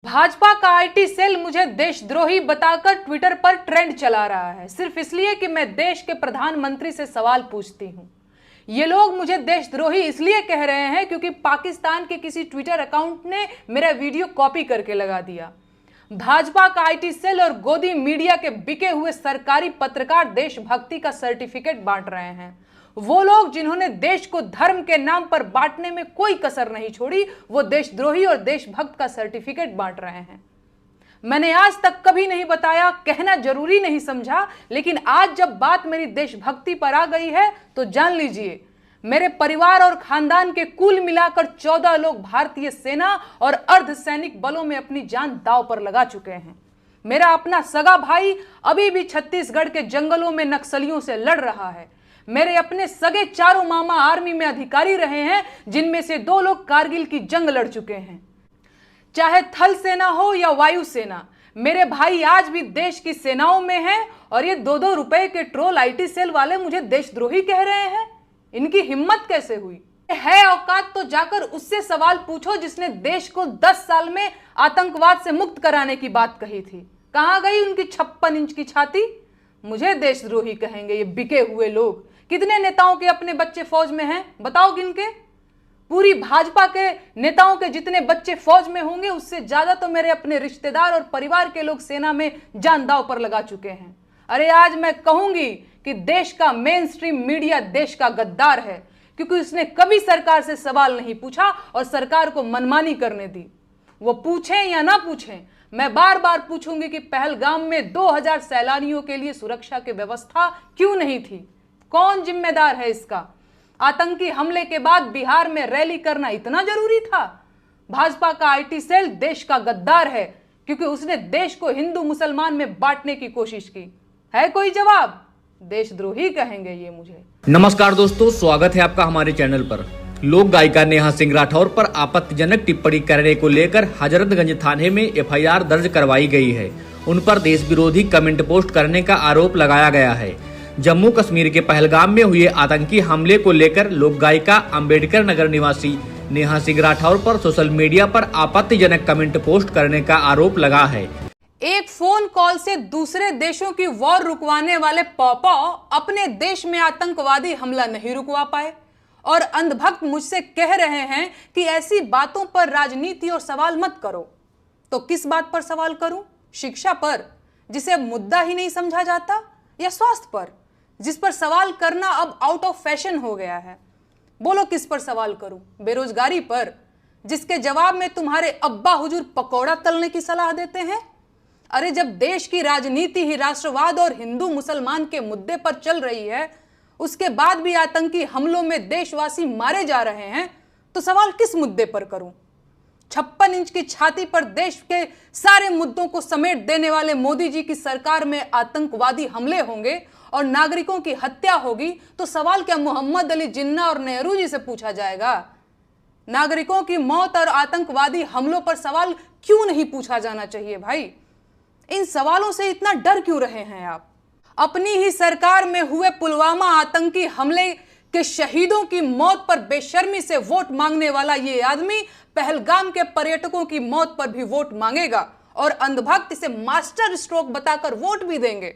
भाजपा का IT cell मुझे देशद्रोही बताकर ट्विटर पर ट्रेंड चला रहा है, सिर्फ इसलिए कि मैं देश के प्रधानमंत्री से सवाल पूछती हूं। ये लोग मुझे देशद्रोही इसलिए कह रहे हैं क्योंकि पाकिस्तान के किसी ट्विटर अकाउंट ने मेरा वीडियो कॉपी करके लगा दिया। भाजपा का आईटी सेल और गोदी मीडिया के बिके हुए सरकारी पत्रकार देशभक्ति का सर्टिफिकेट बांट रहे हैं। वो लोग जिन्होंने देश को धर्म के नाम पर बांटने में कोई कसर नहीं छोड़ी, वो देशद्रोही और देशभक्त का सर्टिफिकेट बांट रहे हैं। मैंने आज तक कभी नहीं बताया, कहना जरूरी नहीं समझा, लेकिन आज जब बात मेरी देशभक्ति पर आ गई है तो जान लीजिए, मेरे परिवार और खानदान के कुल मिलाकर 14 लोग भारतीय सेना और अर्धसैनिक बलों में अपनी जान दांव पर लगा चुके हैं। मेरा अपना सगा भाई अभी भी छत्तीसगढ़ के जंगलों में नक्सलियों से लड़ रहा है। मेरे अपने सगे चारों मामा आर्मी में अधिकारी रहे हैं, जिनमें से 2 लोग कारगिल की जंग लड़ चुके हैं। चाहे थल सेना हो या वायु सेना, मेरे भाई आज भी देश की सेनाओं में हैं और ये 2-2 रुपए के ट्रोल आईटी सेल वाले मुझे देशद्रोही कह रहे हैं। इनकी हिम्मत कैसे हुई? है औकात तो जाकर उससे सवाल पूछो जिसने देश को 10 साल में आतंकवाद से मुक्त कराने की बात कही थी। कहां गई उनकी 56 इंच की छाती? मुझे देशद्रोही कहेंगे ये बिके हुए लोग। कितने नेताओं के अपने बच्चे फौज में हैं, बताओ गिन के? पूरी भाजपा के नेताओं के जितने बच्चे फौज में होंगे, उससे ज्यादा तो मेरे अपने रिश्तेदार और परिवार के लोग सेना में जान दांव पर लगा चुके हैं। अरे आज मैं कहूंगी कि देश का मेन स्ट्रीम मीडिया देश का गद्दार है, क्योंकि उसने कभी सरकार से सवाल नहीं पूछा और सरकार को मनमानी करने दी। वो पूछें या ना पूछें, मैं बार बार पूछूंगी कि पहलगाम में 2000 सैलानियों के लिए सुरक्षा की व्यवस्था क्यों नहीं थी? कौन जिम्मेदार है इसका? आतंकी हमले के बाद बिहार में रैली करना इतना जरूरी था? भाजपा का आईटी सेल देश का गद्दार है, क्योंकि उसने देश को हिंदू मुसलमान में बांटने की कोशिश की। है कोई जवाब? देशद्रोही कहेंगे ये मुझे। नमस्कार दोस्तों, स्वागत है आपका हमारे चैनल पर। लोक गायिका नेहा सिंह राठौर पर आपत्तिजनक टिप्पणी करने को लेकर हजरतगंज थाने में एफआईआर दर्ज करवाई गई है। उन पर देश विरोधी कमेंट पोस्ट करने का आरोप लगाया गया है। जम्मू कश्मीर के पहलगाम में हुए आतंकी हमले को लेकर लोक गायिका अम्बेडकर नगर निवासी नेहा सिंह राठौर पर सोशल मीडिया पर आपत्तिजनक कमेंट पोस्ट करने का आरोप लगा है। एक फोन कॉल से दूसरे देशों की वॉर रुकवाने वाले पॉपा अपने देश में आतंकवादी हमला नहीं रुकवा पाए, और अंधभक्त मुझसे कह रहे हैं कि ऐसी बातों पर राजनीति और सवाल मत करो। तो किस बात पर सवाल करूं? शिक्षा पर, जिसे मुद्दा ही नहीं समझा जाता, या स्वास्थ्य पर, जिस पर सवाल करना अब आउट ऑफ फैशन हो गया है? बोलो किस पर सवाल करूं? बेरोजगारी पर, जिसके जवाब में तुम्हारे अब्बा हुजूर पकौड़ा तलने की सलाह देते हैं? अरे जब देश की राजनीति ही राष्ट्रवाद और हिंदू मुसलमान के मुद्दे पर चल रही है, उसके बाद भी आतंकी हमलों में देशवासी मारे जा रहे हैं, तो सवाल किस मुद्दे पर करूं? 56 इंच की छाती पर देश के सारे मुद्दों को समेट देने वाले मोदी जी की सरकार में आतंकवादी हमले होंगे और नागरिकों की हत्या होगी, तो सवाल क्या मोहम्मद अली जिन्ना और नेहरू जी से पूछा जाएगा? नागरिकों की मौत और आतंकवादी हमलों पर सवाल क्यों नहीं पूछा जाना चाहिए भाई? इन सवालों से इतना डर क्यों रहे हैं आप? अपनी ही सरकार में हुए पुलवामा आतंकी हमले के शहीदों की मौत पर बेशर्मी से वोट मांगने वाला ये आदमी पहलगाम के पर्यटकों की मौत पर भी वोट मांगेगा, और अंधभक्त इसे मास्टर स्ट्रोक बताकर वोट भी देंगे।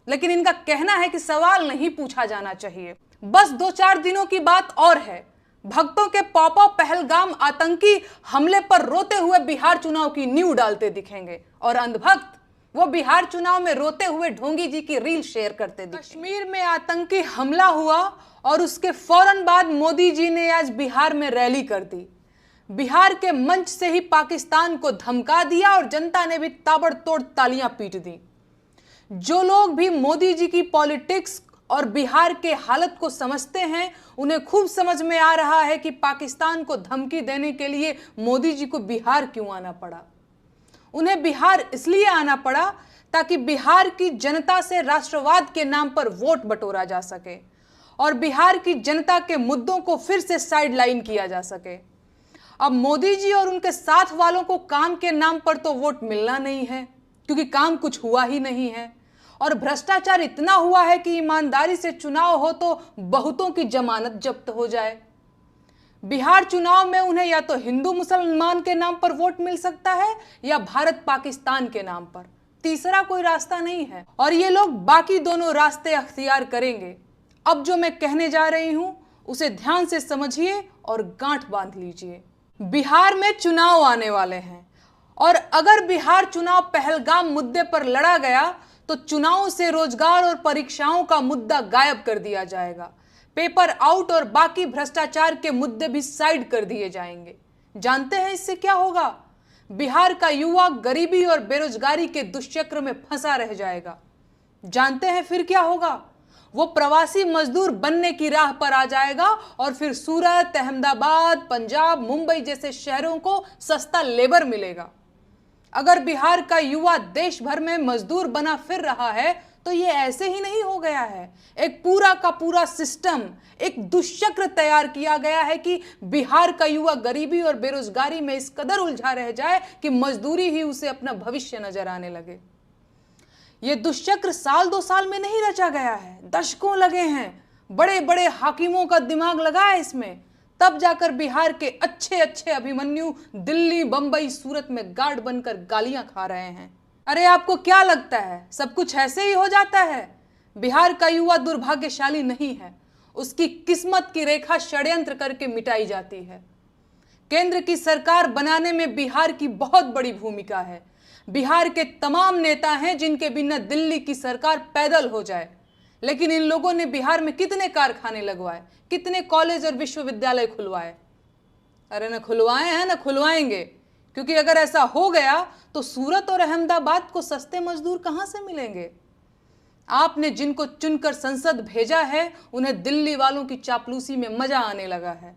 लेकिन इनका कहना है कि सवाल नहीं पूछा जाना चाहिए। बस 2-4 दिनों की बात और है, भक्तों के पॉपा पहलगाम आतंकी हमले पर रोते हुए बिहार चुनाव की नींव डालते दिखेंगे, और अंधभक्त वो बिहार चुनाव में रोते हुए ढोंगी जी की रील शेयर करते दिखेंगे। कश्मीर में आतंकी हमला हुआ और उसके फौरन बाद मोदी जी ने आज बिहार में रैली कर दी। बिहार के मंच से ही पाकिस्तान को धमका दिया और जनता ने भी ताबड़तोड़ तालियां पीट दी। जो लोग भी मोदी जी की पॉलिटिक्स और बिहार के हालत को समझते हैं, उन्हें खूब समझ में आ रहा है कि पाकिस्तान को धमकी देने के लिए मोदी जी को बिहार क्यों आना पड़ा। उन्हें बिहार इसलिए आना पड़ा ताकि बिहार की जनता से राष्ट्रवाद के नाम पर वोट बटोरा जा सके और बिहार की जनता के मुद्दों को फिर से साइडलाइन किया जा सके। अब मोदी जी और उनके साथ वालों को काम के नाम पर तो वोट मिलना नहीं है, क्योंकि काम कुछ हुआ ही नहीं है, और भ्रष्टाचार इतना हुआ है कि ईमानदारी से चुनाव हो तो बहुतों की जमानत जब्त हो जाए। बिहार चुनाव में उन्हें या तो हिंदू मुसलमान के नाम पर वोट मिल सकता है या भारत पाकिस्तान के नाम पर। तीसरा कोई रास्ता नहीं है और ये लोग बाकी दोनों रास्ते अख्तियार करेंगे। अब जो मैं कहने जा रही हूं उसे ध्यान से समझिए और गांठ बांध लीजिए। बिहार में चुनाव आने वाले हैं और अगर बिहार चुनाव पहलगाम मुद्दे पर लड़ा गया तो चुनाव से रोजगार और परीक्षाओं का मुद्दा गायब कर दिया जाएगा। पेपर आउट और बाकी भ्रष्टाचार के मुद्दे भी साइड कर दिए जाएंगे। जानते हैं इससे क्या होगा? बिहार का युवा गरीबी और बेरोजगारी के दुष्चक्र में फंसा रह जाएगा। जानते हैं फिर क्या होगा? वो प्रवासी मजदूर बनने की राह पर आ जाएगा और फिर सूरत, अहमदाबाद, पंजाब, मुंबई जैसे शहरों को सस्ता लेबर मिलेगा। अगर बिहार का युवा देश भर में मजदूर बना फिर रहा है तो ये ऐसे ही नहीं हो गया है। एक पूरा का पूरा सिस्टम, एक दुष्चक्र तैयार किया गया है कि बिहार का युवा गरीबी और बेरोजगारी में इस कदर उलझा रह जाए कि मजदूरी ही उसे अपना भविष्य नजर आने लगे। ये दुष्चक्र साल 2 साल में नहीं रचा गया है, दशकों लगे हैं। बड़े बड़े हाकिमों का दिमाग लगा है इसमें, तब जाकर बिहार के अच्छे अच्छे अभिमन्यु दिल्ली, बंबई, सूरत में गार्ड बनकर गालियां खा रहे हैं। अरे आपको क्या लगता है सब कुछ ऐसे ही हो जाता है? बिहार का युवा दुर्भाग्यशाली नहीं है, उसकी किस्मत की रेखा षड्यंत्र करके मिटाई जाती है। केंद्र की सरकार बनाने में बिहार की बहुत बड़ी भूमिका है। बिहार के तमाम नेता हैं जिनके बिना दिल्ली की सरकार पैदल हो जाए, लेकिन इन लोगों ने बिहार में कितने कारखाने लगवाए, कितने कॉलेज और विश्वविद्यालय खुलवाए? अरे न खुलवाए हैं न खुलवाएंगे, क्योंकि अगर ऐसा हो गया तो सूरत और अहमदाबाद को सस्ते मजदूर कहां से मिलेंगे? आपने जिनको चुनकर संसद भेजा है उन्हें दिल्ली वालों की चापलूसी में मजा आने लगा है।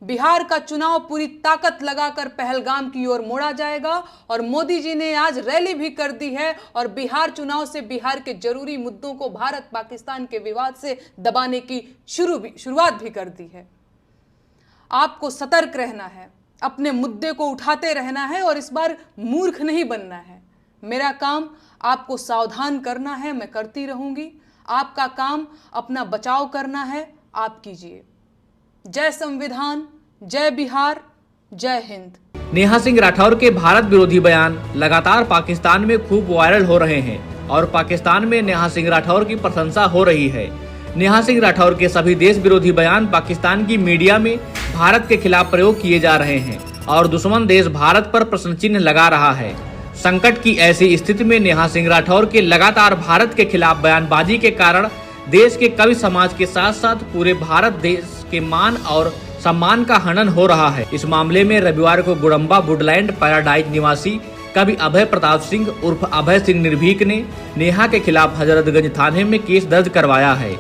बिहार का चुनाव पूरी ताकत लगाकर पहलगाम की ओर मोड़ा जाएगा और मोदी जी ने आज रैली भी कर दी है और बिहार चुनाव से बिहार के जरूरी मुद्दों को भारत पाकिस्तान के विवाद से दबाने की शुरुआत भी कर दी है। आपको सतर्क रहना है, अपने मुद्दे को उठाते रहना है और इस बार मूर्ख नहीं बनना है। मेरा काम आपको सावधान करना है, मैं करती रहूंगी। आपका काम अपना बचाव करना है, आप कीजिए। जय संविधान, जय बिहार, जय हिंद। नेहा सिंह राठौर के भारत विरोधी बयान लगातार पाकिस्तान में खूब वायरल हो रहे हैं और पाकिस्तान में नेहा सिंह राठौर की प्रशंसा हो रही है। नेहा सिंह राठौर के सभी देश विरोधी बयान पाकिस्तान की मीडिया में भारत के खिलाफ प्रयोग किए जा रहे हैं और दुश्मन देश भारत पर प्रश्न चिन्ह लगा रहा है। संकट की ऐसी स्थिति में नेहा सिंह राठौर के लगातार भारत के खिलाफ बयानबाजी के कारण देश के कवि समाज के साथ साथ पूरे भारत देश के मान और सम्मान का हनन हो रहा है। इस मामले में रविवार को गुड़म्बा वुडलैंड पैराडाइज निवासी कवि अभय प्रताप सिंह उर्फ अभय सिंह निर्भीक ने नेहा के खिलाफ हजरतगंज थाने में केस दर्ज करवाया है।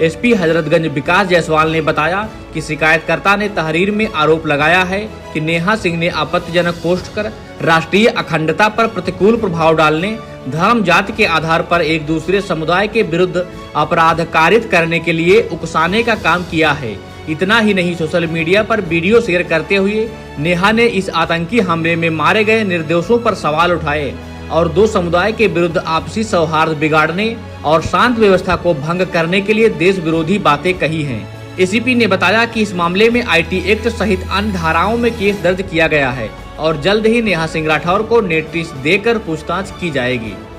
एसपी हजरतगंज विकास जायसवाल ने बताया कि शिकायतकर्ता ने तहरीर में आरोप लगाया है कि नेहा सिंह ने आपत्तिजनक पोस्ट कर राष्ट्रीय अखंडता पर प्रतिकूल प्रभाव डालने, धर्म जाति के आधार पर एक दूसरे समुदाय के विरुद्ध अपराध कारित करने के लिए उकसाने का काम किया है। इतना ही नहीं, सोशल मीडिया पर वीडियो शेयर करते हुए नेहा ने इस आतंकी हमले में मारे गए निर्दोषों पर सवाल उठाए और 2 समुदाय के विरुद्ध आपसी सौहार्द बिगाड़ने और शांत व्यवस्था को भंग करने के लिए देश विरोधी बातें कही हैं। एसीपी ने बताया कि इस मामले में आईटी एक्ट सहित अन्य धाराओं में केस दर्ज किया गया है और जल्द ही नेहा सिंह राठौर को नोटिस देकर पूछताछ की जाएगी।